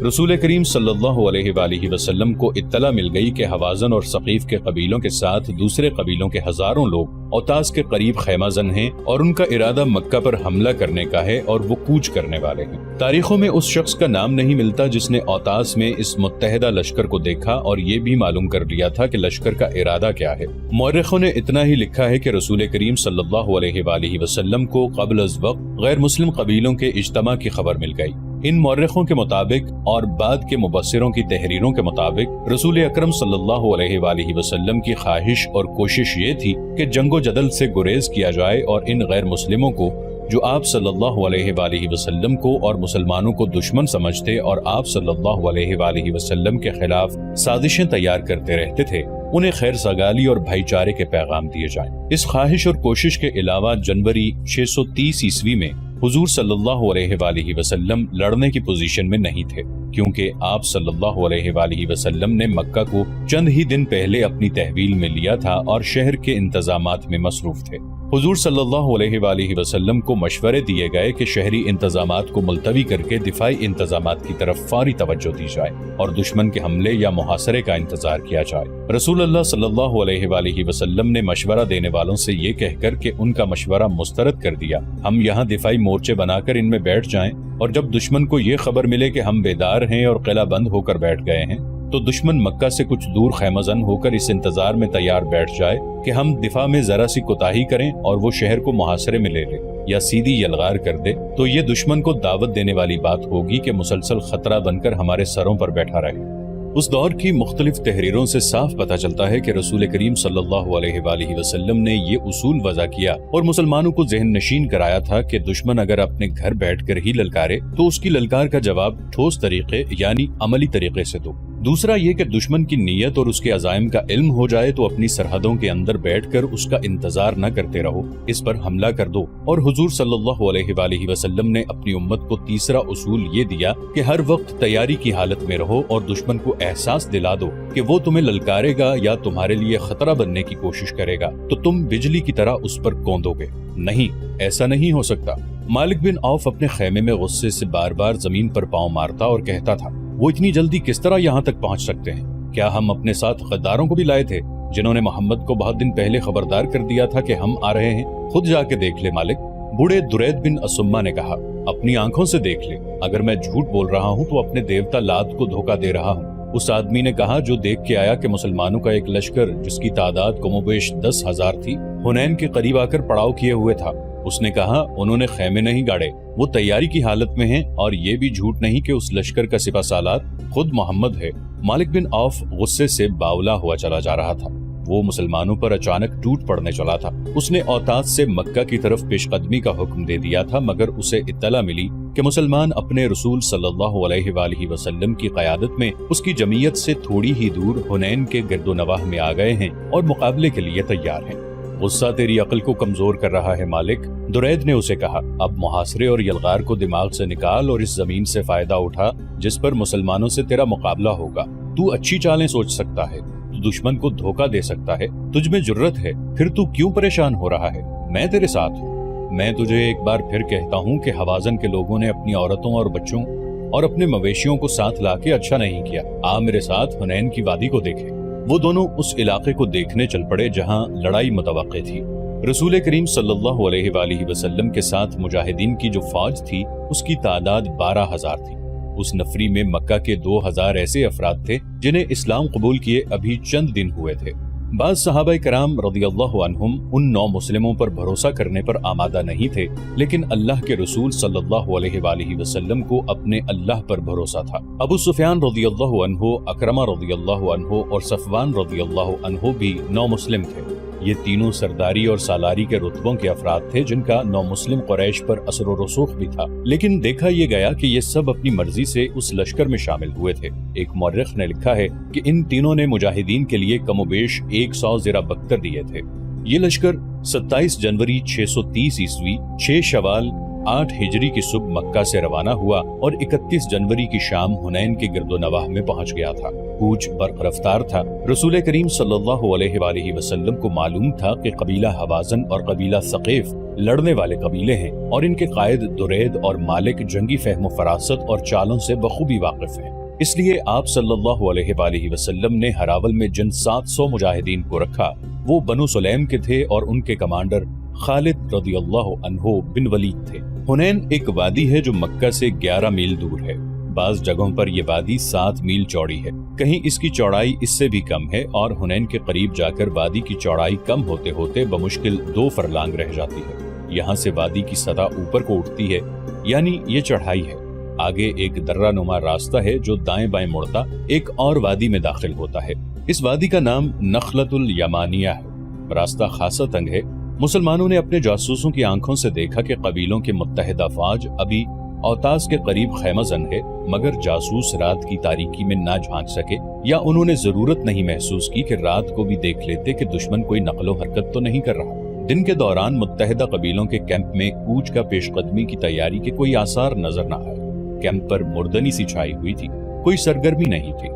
رسول کریم صلی اللہ علیہ وآلہ وسلم کو اطلاع مل گئی کہ حوازن اور ثقیف کے قبیلوں کے ساتھ دوسرے قبیلوں کے ہزاروں لوگ اوتاس کے قریب خیمہ زن ہیں اور ان کا ارادہ مکہ پر حملہ کرنے کا ہے اور وہ کوچ کرنے والے ہیں۔ تاریخوں میں اس شخص کا نام نہیں ملتا جس نے اوتاس میں اس متحدہ لشکر کو دیکھا اور یہ بھی معلوم کر لیا تھا کہ لشکر کا ارادہ کیا ہے۔ مورخوں نے اتنا ہی لکھا ہے کہ رسول کریم صلی اللہ علیہ وآلہ وسلم کو قبل از وقت غیر مسلم قبیلوں کے اجتماع کی خبر مل گئی۔ ان مورخوں کے مطابق اور بعد کے مبصروں کی تحریروں کے مطابق رسول اکرم صلی اللہ علیہ وآلہ وسلم کی خواہش اور کوشش یہ تھی کہ جنگ و جدل سے گریز کیا جائے اور ان غیر مسلموں کو جو آپ صلی اللہ علیہ وآلہ وسلم کو اور مسلمانوں کو دشمن سمجھتے اور آپ صلی اللہ علیہ وآلہ وسلم کے خلاف سازشیں تیار کرتے رہتے تھے، انہیں خیر سگالی اور بھائی چارے کے پیغام دیے جائیں۔ اس خواہش اور کوشش کے علاوہ جنوری 630 عیسوی میں حضور صلی اللہ علیہ وآلہ وسلم لڑنے کی پوزیشن میں نہیں تھے، کیونکہ آپ صلی اللہ علیہ وآلہ وسلم نے مکہ کو چند ہی دن پہلے اپنی تحویل میں لیا تھا اور شہر کے انتظامات میں مصروف تھے۔ حضور صلی اللہ علیہ وآلہ وسلم کو مشورے دیے گئے کہ شہری انتظامات کو ملتوی کر کے دفاعی انتظامات کی طرف فوری توجہ دی جائے اور دشمن کے حملے یا محاصرے کا انتظار کیا جائے۔ رسول اللہ صلی اللہ علیہ وآلہ وسلم نے مشورہ دینے والوں سے یہ کہہ کر کہ ان کا مشورہ مسترد کر دیا، ہم یہاں دفاعی مورچے بنا کر ان میں بیٹھ جائیں اور جب دشمن کو یہ خبر ملے کہ ہم بیدار ہیں اور قلعہ بند ہو کر بیٹھ گئے ہیں تو دشمن مکہ سے کچھ دور خیمہ زن ہو کر اس انتظار میں تیار بیٹھ جائے کہ ہم دفاع میں ذرا سی کوتاہی کریں اور وہ شہر کو محاصرے میں لے لے یا سیدھی یلغار کر دے، تو یہ دشمن کو دعوت دینے والی بات ہوگی کہ مسلسل خطرہ بن کر ہمارے سروں پر بیٹھا رہے۔ اس دور کی مختلف تحریروں سے صاف پتہ چلتا ہے کہ رسول کریم صلی اللہ علیہ وآلہ وسلم نے یہ اصول وضع کیا اور مسلمانوں کو ذہن نشین کرایا تھا کہ دشمن اگر اپنے گھر بیٹھ کر ہی للکارے تو اس کی للکار کا جواب ٹھوس طریقے یعنی عملی طریقے سے دو۔ دوسرا یہ کہ دشمن کی نیت اور اس کے عزائم کا علم ہو جائے تو اپنی سرحدوں کے اندر بیٹھ کر اس کا انتظار نہ کرتے رہو، اس پر حملہ کر دو۔ اور حضور صلی اللہ علیہ وآلہ وسلم نے اپنی امت کو تیسرا اصول یہ دیا کہ ہر وقت تیاری کی حالت میں رہو اور دشمن کو احساس دلا دو کہ وہ تمہیں للکارے گا یا تمہارے لیے خطرہ بننے کی کوشش کرے گا تو تم بجلی کی طرح اس پر کوندو گے۔ نہیں، ایسا نہیں ہو سکتا۔ مالک بن عوف اپنے خیمے میں غصے سے بار بار زمین پر پاؤں مارتا اور کہتا تھا، وہ اتنی جلدی کس طرح یہاں تک پہنچ سکتے ہیں؟ کیا ہم اپنے ساتھ غداروں کو بھی لائے تھے جنہوں نے محمد کو بہت دن پہلے خبردار کر دیا تھا کہ ہم آ رہے ہیں؟ خود جا کے دیکھ لے مالک۔ بوڑھے درید بن اسما نے کہا، اپنی آنکھوں سے دیکھ لے، اگر میں جھوٹ بول رہا ہوں تو اپنے دیوتا لات کو دھوکہ دے رہا ہوں۔ اس آدمی نے کہا جو دیکھ کے آیا کہ مسلمانوں کا ایک لشکر جس کی تعداد کم و بیش 10,000 تھی حنین کے قریب آ کر پڑاؤ کیے ہوئے تھا۔ اس نے کہا انہوں نے خیمے نہیں گاڑے، وہ تیاری کی حالت میں ہیں، اور یہ بھی جھوٹ نہیں کہ اس لشکر کا سپہ سالار خود محمد ہے۔ مالک بن عوف غصے سے باولا ہوا چلا جا رہا تھا، وہ مسلمانوں پر اچانک ٹوٹ پڑنے چلا تھا۔ اس نے اوتاس سے مکہ کی طرف پیش قدمی کا حکم دے دیا تھا، مگر اسے اطلاع ملی کہ مسلمان اپنے رسول صلی اللہ علیہ وآلہ وسلم کی قیادت میں اس کی جمعیت سے تھوڑی ہی دور حنین کے گرد و نواح میں آ گئے ہیں اور مقابلے کے لیے تیار ہیں۔ غصہ تیری عقل کو کمزور کر رہا ہے مالک، درید نے اسے کہا، اب محاصرے اور یلغار کو دماغ سے نکال اور اس زمین سے فائدہ اٹھا جس پر مسلمانوں سے تیرا مقابلہ ہوگا۔ تو اچھی چالیں سوچ سکتا ہے، تو دشمن کو دھوکہ دے سکتا ہے، تجھ میں جرت ہے، پھر تو کیوں پریشان ہو رہا ہے؟ میں تیرے ساتھ ہوں۔ میں تجھے ایک بار پھر کہتا ہوں کہ حوازن کے لوگوں نے اپنی عورتوں اور بچوں اور اپنے مویشیوں کو ساتھ لا کے اچھا نہیں کیا۔ آ میرے ساتھ حنین کی وادی کو دیکھیں۔ وہ دونوں اس علاقے کو دیکھنے چل پڑے جہاں لڑائی متوقع تھی۔ رسول کریم صلی اللہ علیہ وآلہ وسلم کے ساتھ مجاہدین کی جو فوج تھی اس کی تعداد 12,000 تھی۔ اس نفری میں مکہ کے 2,000 ایسے افراد تھے جنہیں اسلام قبول کیے ابھی چند دن ہوئے تھے۔ بعض صحابہ کرام رضی اللہ عنہم ان 9 مسلموں پر بھروسہ کرنے پر آمادہ نہیں تھے، لیکن اللہ کے رسول صلی اللہ علیہ وآلہ وسلم کو اپنے اللہ پر بھروسہ تھا۔ ابو سفیان رضی اللہ عنہ، اکرمہ رضی اللہ عنہ اور صفوان رضی اللہ عنہ بھی 9 مسلم تھے۔ یہ تینوں سرداری اور سالاری کے رتبوں کے افراد تھے جن کا 9 مسلم قریش پر اثر و رسوخ بھی تھا، لیکن دیکھا یہ گیا کہ یہ سب اپنی مرضی سے اس لشکر میں شامل ہوئے تھے۔ ایک مورخ نے لکھا ہے کہ ان تینوں نے مجاہدین کے لیے کم و بیش 100 زرہ بکتر دیے تھے۔ یہ لشکر 27 جنوری 630 عیسوی 6 شوال 8 ہجری کی صبح مکہ سے روانہ ہوا اور 31 جنوری کی شام حنین کے گرد و نواح میں پہنچ گیا تھا۔ کوچ برق رفتار تھا۔ رسول کریم صلی اللہ علیہ وآلہ وسلم کو معلوم تھا کہ قبیلہ حوازن اور قبیلہ ثقیف لڑنے والے قبیلے ہیں اور ان کے قائد درید اور مالک جنگی فہم و فراست اور چالوں سے بخوبی واقف ہیں۔ اس لیے آپ صلی اللہ علیہ وآلہ وسلم نے ہراول میں جن 700 مجاہدین کو رکھا وہ بنو سلیم کے تھے اور ان کے کمانڈر خالد رضی اللہ عنہ بن ولید تھے۔ حنین ایک وادی ہے جو مکہ سے 11 میل دور ہے۔ بعض جگہوں پر یہ وادی 7 میل چوڑی ہے، کہیں اس کی چوڑائی اس سے بھی کم ہے اور حنین کے قریب جا کر وادی کی چوڑائی کم ہوتے ہوتے بمشکل 2 فرلانگ رہ جاتی ہے۔ یہاں سے وادی کی سطح اوپر کو اٹھتی ہے، یعنی یہ چڑھائی ہے۔ آگے ایک درہ نما راستہ ہے جو دائیں بائیں مڑتا ایک اور وادی میں داخل ہوتا ہے۔ اس وادی کا نام نخلۃ الیمانیہ ہے۔ راستہ خاصا تنگ ہے۔ مسلمانوں نے اپنے جاسوسوں کی آنکھوں سے دیکھا کہ قبیلوں کی متحدہ فوج ابھی اوتاس کے قریب خیمہ زن ہے، مگر جاسوس رات کی تاریکی میں نہ جھانک سکے یا انہوں نے ضرورت نہیں محسوس کی کہ رات کو بھی دیکھ لیتے کہ دشمن کوئی نقل و حرکت تو نہیں کر رہا۔ دن کے دوران متحدہ قبیلوں کے کیمپ میں کوچ کا پیش قدمی کی تیاری کے کوئی آثار نظر نہ آئے۔ کیمپ پر مردنی سی چھائی ہوئی تھی، کوئی سرگرمی نہیں تھی۔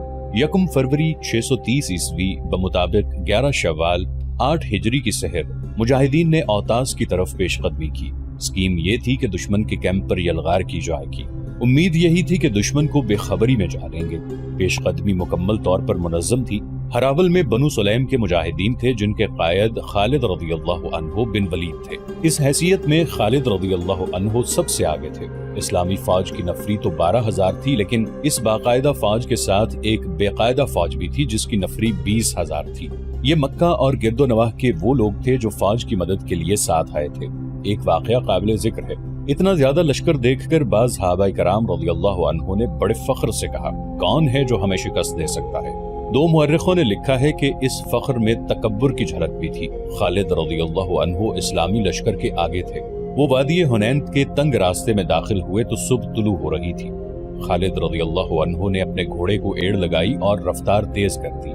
1 فروری 630 عیسوی بمطابق 11 شوال 8 ہجری کی سحر مجاہدین نے اوتاس کی طرف پیش قدمی کی۔ اسکیم یہ تھی کہ دشمن کے کیمپ پر یلغار کی جائے گی۔ امید یہی تھی کہ دشمن کو بے خبری میں جا لیں گے۔ پیش قدمی مکمل طور پر منظم تھی۔ ہراول میں بنو سلیم کے مجاہدین تھے جن کے قائد خالد رضی اللہ عنہ بن ولید تھے۔ اس حیثیت میں خالد رضی اللہ عنہ سب سے آگے تھے۔ اسلامی فوج کی نفری تو 12,000 تھی، لیکن اس باقاعدہ فوج کے ساتھ ایک بے قاعدہ فوج بھی تھی جس کی نفری 20,000 تھی۔ یہ مکہ اور گرد و نواح کے وہ لوگ تھے جو فوج کی مدد کے لیے ساتھ آئے تھے۔ ایک واقعہ قابل ذکر ہے۔ اتنا زیادہ لشکر دیکھ کر بعض صحابہ کرام رضی اللہ عنہ نے بڑے فخر سے کہا، کون ہے جو ہمیں شکست دے سکتا ہے؟ 2 مورخوں نے لکھا ہے کہ اس فخر میں تکبر کی جھلک بھی تھی۔ خالد رضی اللہ عنہ اسلامی لشکر کے آگے تھے۔ وہ وادی حنین کے تنگ راستے میں داخل ہوئے تو صبح طلوع ہو رہی تھی۔ خالد رضی اللہ عنہ نے اپنے گھوڑے کو ایڑ لگائی اور رفتار تیز کر دی۔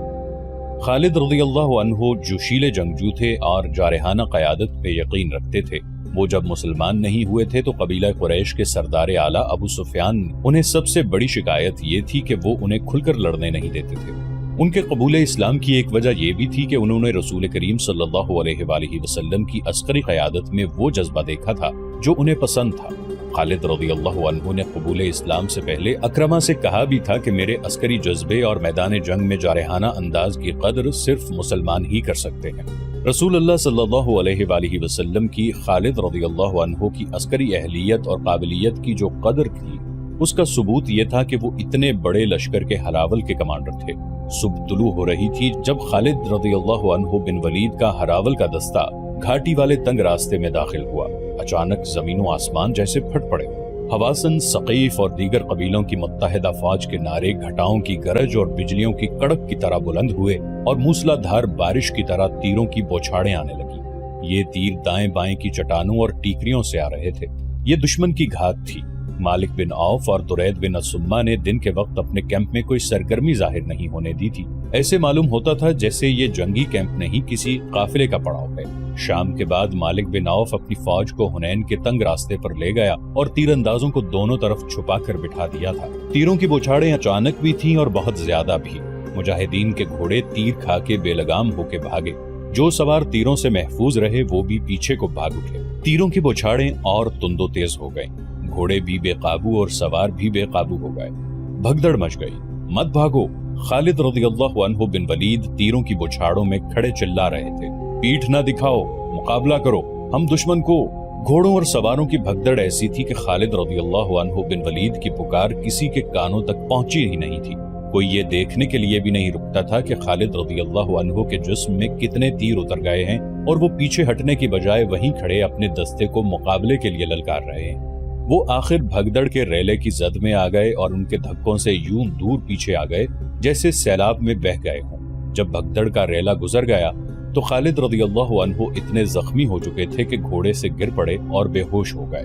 خالد رضی اللہ عنہ جوشیلے جنگجو تھے اور جارحانہ قیادت پہ یقین رکھتے تھے۔ وہ جب مسلمان نہیں ہوئے تھے تو قبیلہ قریش کے سردار اعلیٰ ابو سفیان نے انہیں سب سے بڑی شکایت یہ تھی کہ وہ انہیں کھل کر لڑنے نہیں دیتے تھے۔ ان کے قبول اسلام کی ایک وجہ یہ بھی تھی کہ انہوں نے رسول کریم صلی اللہ علیہ وآلہ وسلم کی عسکری قیادت میں وہ جذبہ دیکھا تھا جو انہیں پسند تھا۔ خالد رضی اللہ عنہ نے قبول اسلام سے پہلے اکرمہ سے کہا بھی تھا کہ میرے عسکری جذبے اور میدان جنگ میں جارحانہ انداز کی قدر صرف مسلمان ہی کر سکتے ہیں۔ رسول اللہ صلی اللہ علیہ وآلہ وسلم کی خالد رضی اللہ عنہ کی عسکری اہلیت اور قابلیت کی جو قدر تھی اس کا ثبوت یہ تھا کہ وہ اتنے بڑے لشکر کے ہراول کے کمانڈر تھے۔ صبح طلوع ہو رہی تھی جب خالد رضی اللہ عنہ بن ولید کا ہراول کا دستہ گھاٹی والے تنگ راستے میں داخل ہوا۔ اچانک زمین و آسمان جیسے پھٹ پڑے۔ حوازن، ثقیف اور دیگر قبیلوں کی متحدہ فوج کے نعرے گھٹاؤں کی گرج اور بجلیوں کی کڑک کی طرح بلند ہوئے اور موسلا دھار بارش کی طرح تیروں کی بوچھاڑیں آنے لگی۔ یہ تیر دائیں بائیں کی چٹانوں اور ٹیکریوں سے آ رہے تھے۔ یہ دشمن کی گھات تھی۔ مالک بن عوف اور درید بن اسما نے دن کے وقت اپنے کیمپ میں کوئی سرگرمی ظاہر نہیں ہونے دی تھی۔ ایسے معلوم ہوتا تھا جیسے یہ جنگی کیمپ نہیں، کسی قافلے کا پڑاؤ ہے۔ شام کے بعد مالک بن عوف اپنی فوج کو حنین کے تنگ راستے پر لے گیا اور تیر اندازوں کو دونوں طرف چھپا کر بٹھا دیا تھا۔ تیروں کی بوچھاڑیں اچانک بھی تھیں اور بہت زیادہ بھی۔ مجاہدین کے گھوڑے تیر کھا کے بے لگام ہو کے بھاگے۔ جو سوار تیروں سے محفوظ رہے وہ بھی پیچھے کو بھاگ اٹھے۔ تیروں کی بوچھاڑیں اور تند و تیز ہو گئیں۔ گھوڑے بھی بے قابو اور سوار بھی بے قابو ہو گئے۔ بھگدڑ مچ گئی۔ مت بھاگو! خالد رضی اللہ عنہ بن ولید تیروں کی بوچھاڑوں میں کھڑے چلا رہے تھے۔ پیٹھ نہ دکھاؤ، مقابلہ کرو، ہم دشمن کو۔ گھوڑوں اور سواروں کی بھگدڑ ایسی تھی کہ خالد رضی اللہ عنہ بن ولید کی پکار کسی کے کانوں تک پہنچی ہی نہیں تھی۔ کوئی یہ دیکھنے کے لیے بھی نہیں رکتا تھا کہ خالد رضی اللہ عنہ کے جسم میں کتنے تیر اتر گئے ہیں اور وہ پیچھے ہٹنے کی بجائے وہیں کھڑے اپنے دستے کو مقابلے کے لیے للکار رہے ہیں۔ وہ آخر بھگدڑ کے ریلے کی زد میں آ گئے اور ان کے دھکوں سے یوں دور پیچھے آ گئے جیسے سیلاب میں بہہ گئے ہوں۔ جب بھگدڑ کا ریلا گزر گیا تو خالد رضی اللہ عنہ اتنے زخمی ہو چکے تھے کہ گھوڑے سے گر پڑے اور بے ہوش ہو گئے۔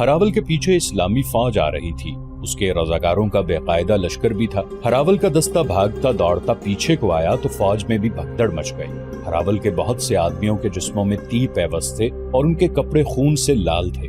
ہراول کے پیچھے اسلامی فوج آ رہی تھی۔ اس کے رضاکاروں کا بے قاعدہ لشکر بھی تھا۔ ہراول کا دستہ بھاگتا دوڑتا پیچھے کو آیا تو فوج میں بھی بھگدڑ مچ گئی۔ ہراول کے بہت سے آدمیوں کے جسموں میں تیر پیوست تھے اور ان کے کپڑے خون سے لال تھے۔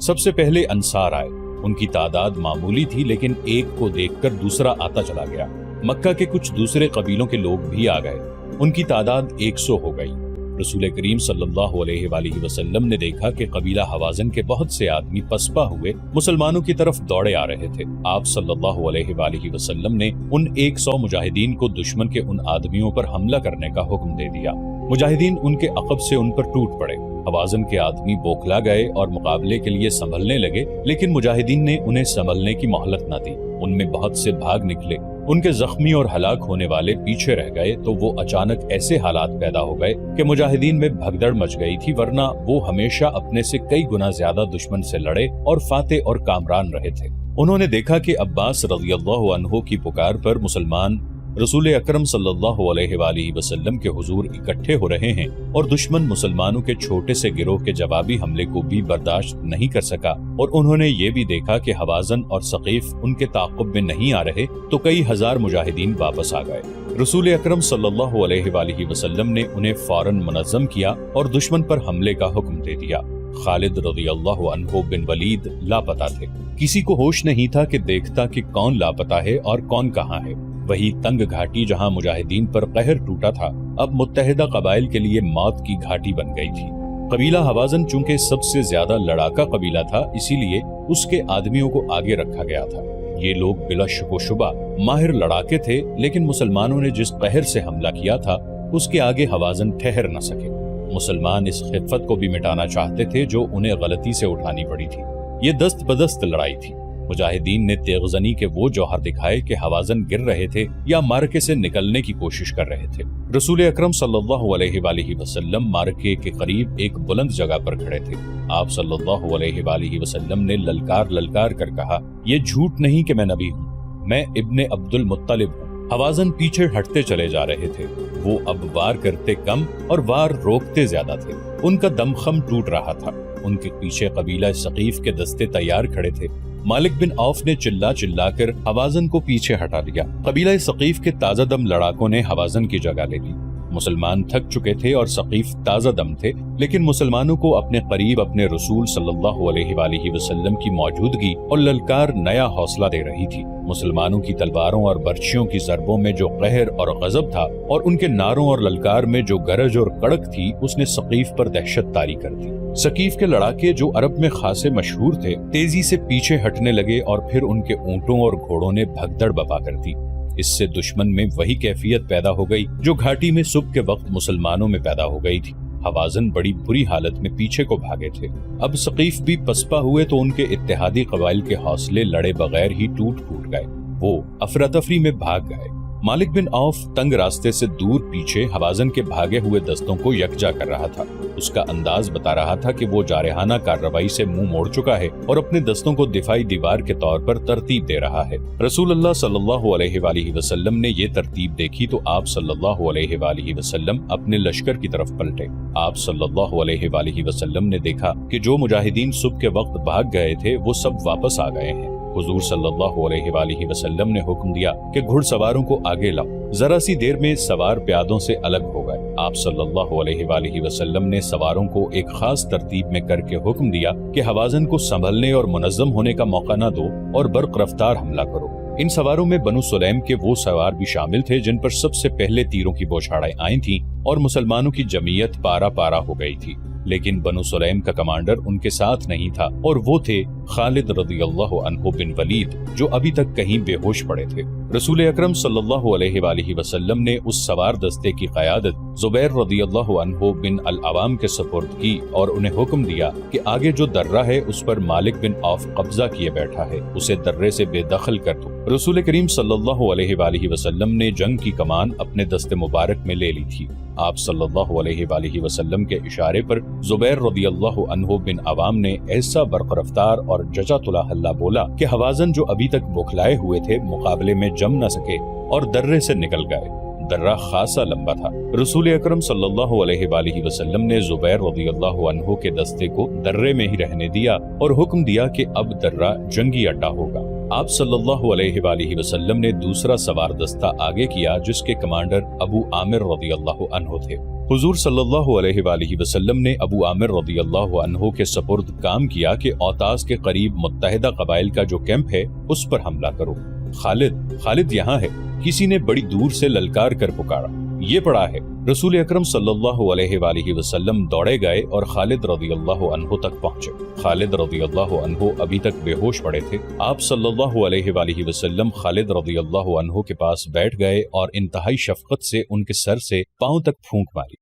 سب سے پہلے انصار آئے۔ ان کی تعداد معمولی تھی، لیکن ایک کو دیکھ کر دوسرا آتا چلا گیا۔ مکہ کے کچھ دوسرے قبیلوں کے لوگ بھی آ گئے، ان کی تعداد 100 ہو گئی۔ رسول کریم صلی اللہ علیہ وآلہ وسلم نے دیکھا کہ قبیلہ حوازن کے بہت سے آدمی پسپا ہوئے مسلمانوں کی طرف دوڑے آ رہے تھے۔ آپ صلی اللہ علیہ وآلہ وسلم نے ان 100 مجاہدین کو دشمن کے ان آدمیوں پر حملہ کرنے کا حکم دے دیا۔ مجاہدین ان کے عقب سے ان پر ٹوٹ پڑے۔ حوازن کے آدمی بوکھلا گئے اور مقابلے کے لیے سنبھلنے لگے، لیکن مجاہدین نے انہیں سنبھلنے کی مہلت نہ دی۔ ان میں بہت سے بھاگ نکلے، ان کے زخمی اور ہلاک ہونے والے پیچھے رہ گئے تو وہ اچانک ایسے حالات پیدا ہو گئے کہ مجاہدین میں بھگدڑ مچ گئی تھی، ورنہ وہ ہمیشہ اپنے سے کئی گنا زیادہ دشمن سے لڑے اور فاتح اور کامران رہے تھے۔ انہوں نے دیکھا کہ عباس رضی اللہ عنہ کی پکار پر مسلمان رسول اکرم صلی اللہ علیہ وآلہ وسلم کے حضور اکٹھے ہو رہے ہیں، اور دشمن مسلمانوں کے چھوٹے سے گروہ کے جوابی حملے کو بھی برداشت نہیں کر سکا، اور انہوں نے یہ بھی دیکھا کہ حوازن اور ثقیف ان کے تعاقب میں نہیں آ رہے تو کئی ہزار مجاہدین واپس آ گئے۔ رسول اکرم صلی اللہ علیہ وآلہ وسلم نے انہیں فوراً منظم کیا اور دشمن پر حملے کا حکم دے دیا۔ خالد رضی اللہ عنہ بن ولید لاپتہ تھے، کسی کو ہوش نہیں تھا کہ دیکھتا کہ کون لاپتہ ہے اور کون کہاں ہے۔ وہی تنگ گھاٹی جہاں مجاہدین پر قہر ٹوٹا تھا، اب متحدہ قبائل کے لیے موت کی گھاٹی بن گئی تھی۔ قبیلہ حوازن چونکہ سب سے زیادہ لڑاکا قبیلہ تھا، اسی لیے اس کے آدمیوں کو آگے رکھا گیا تھا۔ یہ لوگ بلا شک و شبہ ماہر لڑاکے تھے، لیکن مسلمانوں نے جس قہر سے حملہ کیا تھا اس کے آگے حوازن ٹھہر نہ سکے۔ مسلمان اس خفت کو بھی مٹانا چاہتے تھے جو انہیں غلطی سے اٹھانی پڑی تھی۔ یہ دست بدست لڑائی تھی۔ مجاہدین نے تیغزنی کے وہ جوہر دکھائے کہ حوازن گر رہے تھے یا مارکے سے نکلنے کی کوشش کر رہے تھے۔ رسول اکرم صلی اللہ علیہ وآلہ وسلم مارکے کے قریب ایک بلند جگہ پر کھڑے تھے۔ آپ صلی اللہ علیہ وآلہ وسلم نے للکار کر کہا، یہ جھوٹ نہیں کہ میں نبی ہوں، میں ابن عبد المطلب ہوں۔ حوازن پیچھے ہٹتے چلے جا رہے تھے، وہ اب وار کرتے کم اور وار روکتے زیادہ تھے۔ ان کا دمخم ٹوٹ رہا تھا۔ ان کے پیچھے قبیلہ ثقیف کے دستے تیار کھڑے تھے۔ مالک بن عوف نے چلا کر حوازن کو پیچھے ہٹا دیا۔ قبیلہ ثقیف کے تازہ دم لڑاکوں نے حوازن کی جگہ لے لی۔ مسلمان تھک چکے تھے اور ثقیف تازہ دم تھے، لیکن مسلمانوں کو اپنے قریب اپنے رسول صلی اللہ علیہ وآلہ وسلم کی موجودگی اور للکار نیا حوصلہ دے رہی تھی۔ مسلمانوں کی تلواروں اور برچھیوں کی ضربوں میں جو قہر اور غضب تھا، اور ان کے نعروں اور للکار میں جو گرج اور کڑک تھی، اس نے ثقیف پر دہشت طاری کر دی۔ ثقیف کے لڑاکے جو عرب میں خاصے مشہور تھے، تیزی سے پیچھے ہٹنے لگے اور پھر ان کے اونٹوں اور گھوڑوں نے بھگدڑ بپا کر دی۔ اس سے دشمن میں وہی کیفیت پیدا ہو گئی جو گھاٹی میں صبح کے وقت مسلمانوں میں پیدا ہو گئی تھی۔ حوازن بڑی بری حالت میں پیچھے کو بھاگے تھے۔ اب ثقیف بھی پسپا ہوئے تو ان کے اتحادی قبائل کے حوصلے لڑے بغیر ہی ٹوٹ گئے۔ وہ افراتفری میں بھاگ گئے۔ مالک بن عوف تنگ راستے سے دور پیچھے حوازن کے بھاگے ہوئے دستوں کو یکجا کر رہا تھا۔ اس کا انداز بتا رہا تھا کہ وہ جارحانہ کارروائی سے منہ موڑ چکا ہے اور اپنے دستوں کو دفاعی دیوار کے طور پر ترتیب دے رہا ہے۔ رسول اللہ صلی اللہ علیہ وآلہ وسلم نے یہ ترتیب دیکھی تو آپ صلی اللہ علیہ وآلہ وسلم اپنے لشکر کی طرف پلٹے۔ آپ صلی اللہ علیہ وآلہ وسلم نے دیکھا کہ جو مجاہدین صبح کے وقت بھاگ گئے تھے وہ سب واپس آ گئے ہیں۔ حضور صلی اللہ علیہ وآلہ وسلم نے حکم دیا کہ گھڑ سواروں کو آگے لاؤ۔ ذرا سی دیر میں سوار پیادوں سے الگ ہو گئے۔ آپ صلی اللہ علیہ وآلہ وسلم نے سواروں کو ایک خاص ترتیب میں کر کے حکم دیا کہ حوازن کو سنبھلنے اور منظم ہونے کا موقع نہ دو اور برق رفتار حملہ کرو۔ ان سواروں میں بنو سلیم کے وہ سوار بھی شامل تھے جن پر سب سے پہلے تیروں کی بوچھاڑیں آئی تھیں اور مسلمانوں کی جمعیت پارا پارا ہو گئی تھی، لیکن بنو سلیم کا کمانڈر ان کے ساتھ نہیں تھا، اور وہ تھے خالد رضی اللہ عنہ بن ولید، جو ابھی تک کہیں بے ہوش پڑے تھے۔ رسول اکرم صلی اللہ علیہ وآلہ وسلم نے اس سوار دستے کی قیادت زبیر رضی اللہ عنہ بن العوام کے سپرد کی اور انہیں حکم دیا کہ آگے جو درہ ہے اس پر مالک بن عوف قبضہ کیے بیٹھا ہے، اسے درے سے بے دخل کر دو۔ رسول کریم صلی اللہ علیہ وآلہ وسلم نے جنگ کی کمان اپنے دست مبارک میں لے لی تھی۔ آپ صلی اللہ علیہ وآلہ وسلم کے اشارے پر زبیر رضی اللہ عنہ بن عوام نے ایسا برق رفتار اور جچا تلا حلہ بولا کہ حوازن جو ابھی تک بکھلائے ہوئے تھے مقابلے میں جم نہ سکے اور درے سے نکل گئے۔ درہ خاصا لمبا تھا۔ رسول اکرم صلی اللہ علیہ وآلہ وسلم نے زبیر رضی اللہ عنہ کے دستے کو درے میں ہی رہنے دیا اور حکم دیا کہ اب درہ جنگی اڈا ہوگا۔ آپ صلی اللہ علیہ وآلہ وسلم نے دوسرا سوار دستہ آگے کیا جس کے کمانڈر ابو عامر رضی اللہ عنہ تھے۔ حضور صلی اللہ علیہ وآلہ وسلم نے ابو عامر رضی اللہ عنہ کے سپرد کام کیا کہ اوتاس کے قریب متحدہ قبائل کا جو کیمپ ہے اس پر حملہ کرو۔ خالد یہاں ہے، کسی نے بڑی دور سے للکار کر پکارا، یہ پڑا ہے۔ رسول اکرم صلی اللہ علیہ وآلہ وسلم دوڑے گئے اور خالد رضی اللہ عنہ تک پہنچے۔ خالد رضی اللہ عنہ ابھی تک بے ہوش پڑے تھے۔ آپ صلی اللہ علیہ وآلہ وسلم خالد رضی اللہ عنہ کے پاس بیٹھ گئے اور انتہائی شفقت سے ان کے سر سے پاؤں تک پھونک ماری۔